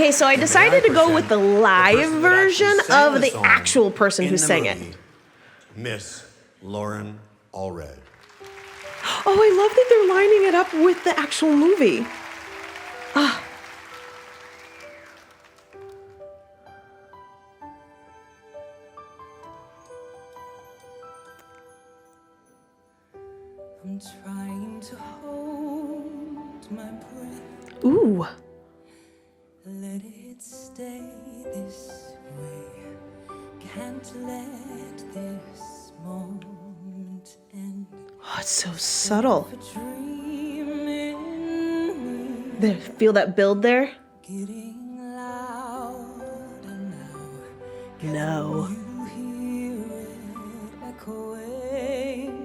Okay, so I decided to go with the live version of the actual person who sang it. Miss Loren Allred. Oh, I love that they're lining it up with the actual movie. Ah. I'm trying to hold my breath. Ooh. Let it stay this way. Can't let this moment end. Oh, it's so subtle. A dream in me. There, feel that build there? Getting louder now. No. You hear it echoing.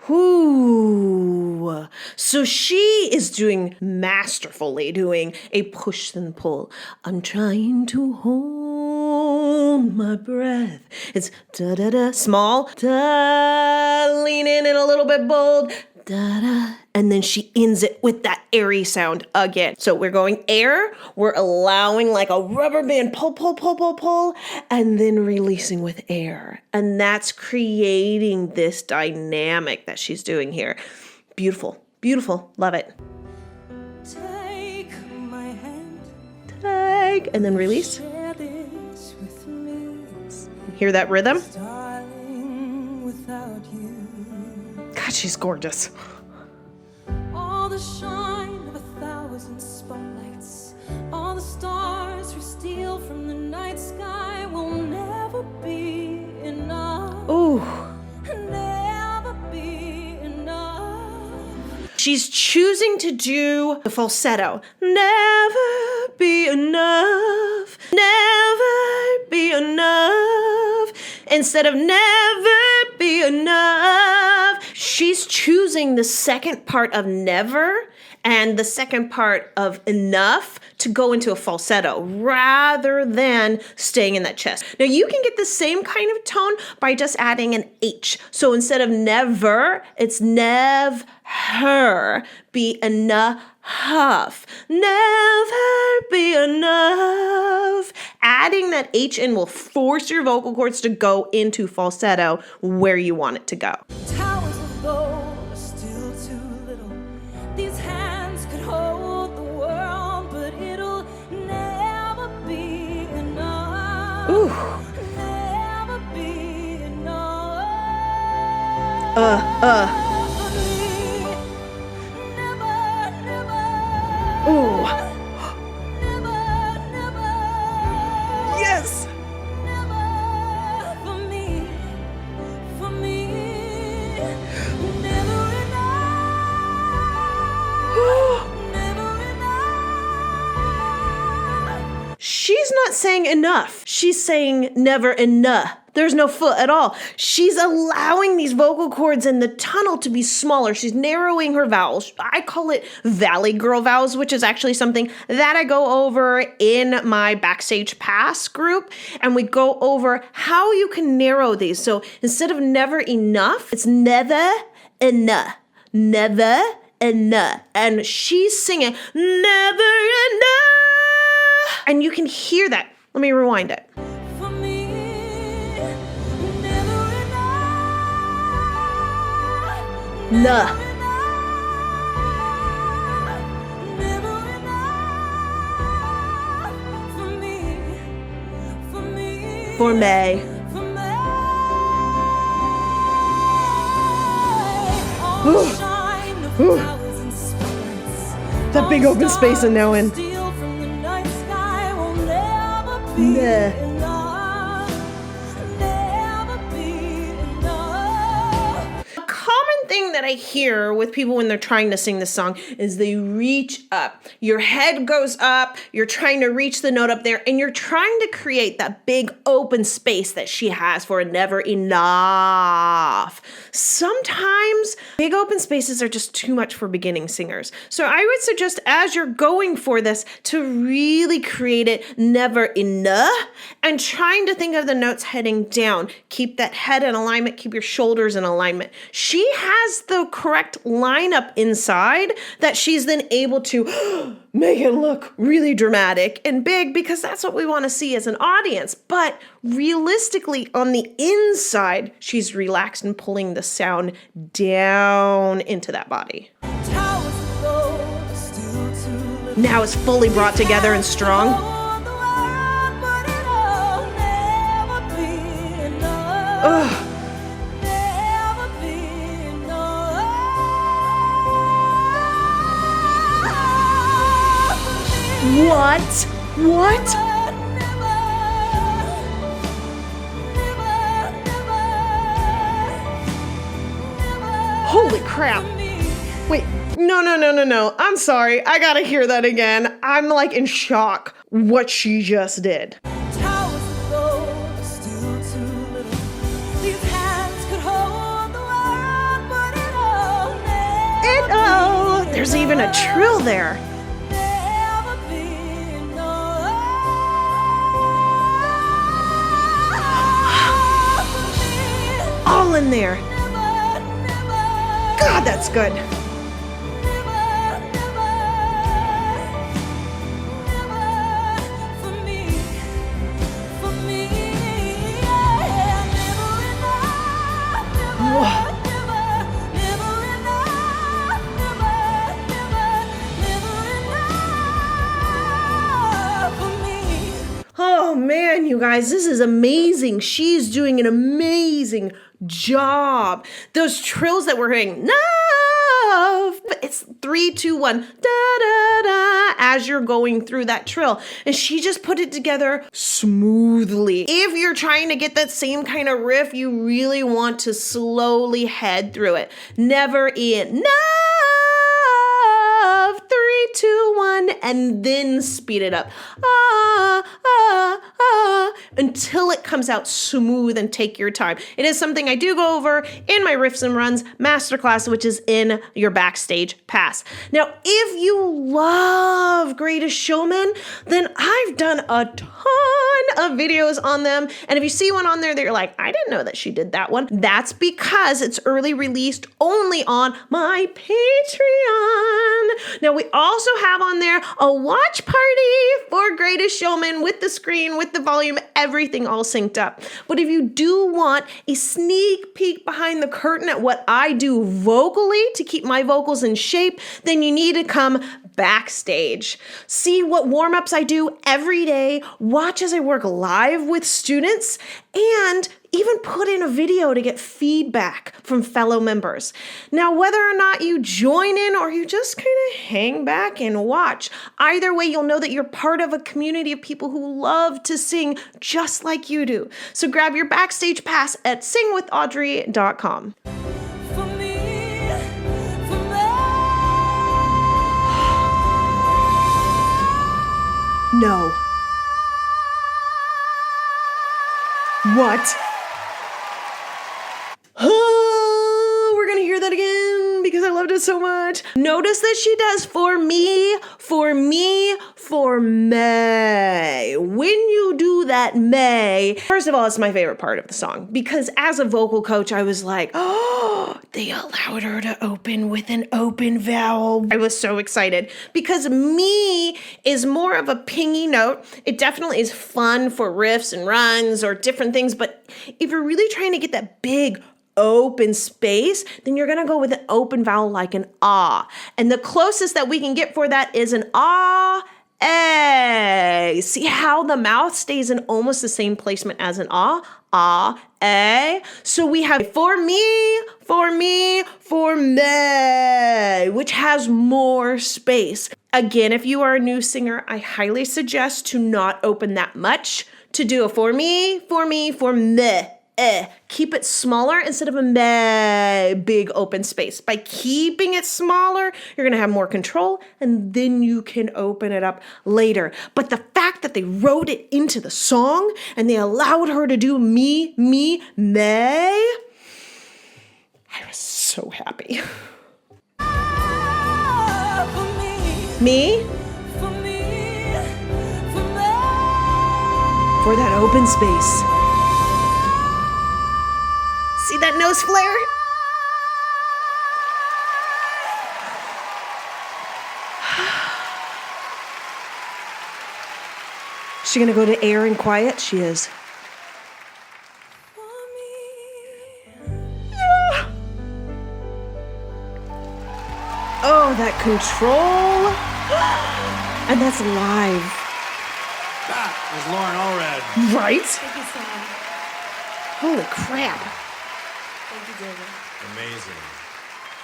Ooh. So she is doing masterfully doing a push and pull. I'm trying to hold my breath. It's da-da-da, small, da, lean in and a little bit bold, da-da. And then she ends it with that airy sound again. So we're going air, we're allowing like a rubber band, pull, pull, pull, pull, pull, and then releasing with air. And that's creating this dynamic that she's doing here. Beautiful, beautiful, love it. Take my hand. Take, and then release. Share this with me. Hear that rhythm? Darling, without you. God, she's gorgeous. All the shine of 1,000 spotlights, all the stars we steal from the night sky will never be enough. Ooh. Never be enough. She's choosing to do the falsetto. Never be enough. Never be enough. Instead of never be enough. She's choosing the second part of never and the second part of enough to go into a falsetto rather than staying in that chest. Now you can get the same kind of tone by just adding an H. So instead of never, it's never be enough. Never be enough. Adding that H in will force your vocal cords to go into falsetto where you want it to go. Towers of gold are still too little. These hands could hold the world, but it'll never be enough. Ooh. Never be enough. For me. Never, never. Ooh. Never, never. Yes. Never for me. For me. Never enough. Never enough. She's not saying enough. She's saying never enough. There's no foot at all. She's allowing these vocal cords in the tunnel to be smaller. She's narrowing her vowels. I call it Valley Girl vowels, which is actually something that I go over in my Backstage Pass group. And we go over how you can narrow these. So instead of never enough, it's never enough. Never enough. And she's singing never enough. And you can hear that. Let me rewind it. For me. Never enough. Nah. Never enough. For me. For me. For May. For me. Ooh. All shine of Ooh. flowers and spotlights. That big open space and now in. Steal from the night sky will never be Nah. enough. Never be enough. A common thing that I hear with people when they're trying to sing this song is they reach up. Your head goes up, you're trying to reach the note up there, and you're trying to create that big open space that she has for a never enough. Sometimes big open spaces are just too much for beginning singers. So I would suggest as you're going for this to really create it never enough and trying to think of the notes heading down. Keep that head in alignment, keep your shoulders in alignment. She has the correct lineup inside that she's then able to make it look really dramatic and big, because that's what we want to see as an audience. But realistically, on the inside, she's relaxed and pulling the sound down into that body. Now it's fully brought together and strong. Ugh. What? Holy crap. Wait, no. I'm sorry. I gotta hear that again. I'm like in shock what she just did. There's even a trill there. All in there. God, that's good. Oh man, you guys, this is amazing. She's doing an amazing job. Those trills that we're hearing, love, but it's 3, 2, 1, da da da, as you're going through that trill. And she just put it together smoothly. If you're trying to get that same kind of riff, you really want to slowly head through it. Never enough. 3, 2, 1, and then speed it up. Until it comes out smooth, and take your time. It is something I do go over in my Riffs and Runs Masterclass, which is in your Backstage Pass. Now, if you love Greatest Showman, then I've done a ton of videos on them. And if you see one on there that you're like, I didn't know that she did that one, that's because it's early released only on my Patreon. Now, we also have on there a watch party for Greatest Showman with the screen, with the volume, everything all synced up. But if you do want a sneak peek behind the curtain at what I do vocally to keep my vocals in shape, then you need to come backstage. See what warm-ups I do every day, watch as I work live with students, and even put in a video to get feedback from fellow members. Now, whether or not you join in or you just kind of hang back and watch, either way, you'll know that you're part of a community of people who love to sing just like you do. So grab your Backstage Pass at singwithaudrey.com. No. What? Oh, we're gonna hear that again because I loved it so much. Notice that she does for me, for May. When you do that May, first of all, it's my favorite part of the song because as a vocal coach, I was like, oh, they allowed her to open with an open vowel. I was so excited because me is more of a pingy note. It definitely is fun for riffs and runs or different things, but if you're really trying to get that big open space, then you're gonna go with an open vowel like an ah. And the closest that we can get for that is an ah, a. See how the mouth stays in almost the same placement as an ah, a. So we have for me, May, which has more space. Again, if you are a new singer, I highly suggest to not open that much, to do a for me, meh. Keep it smaller instead of a meh, big open space. By keeping it smaller, you're going to have more control, and then you can open it up later. But the fact that they wrote it into the song and they allowed her to do me, May, I was so happy. Me? For that open space. See that nose flare? Is she gonna go to air and quiet? She is. For me. Oh, that control. And that's live. That is Loren Allred. Right? Thank you so much. Holy crap. Thank you, David. Amazing.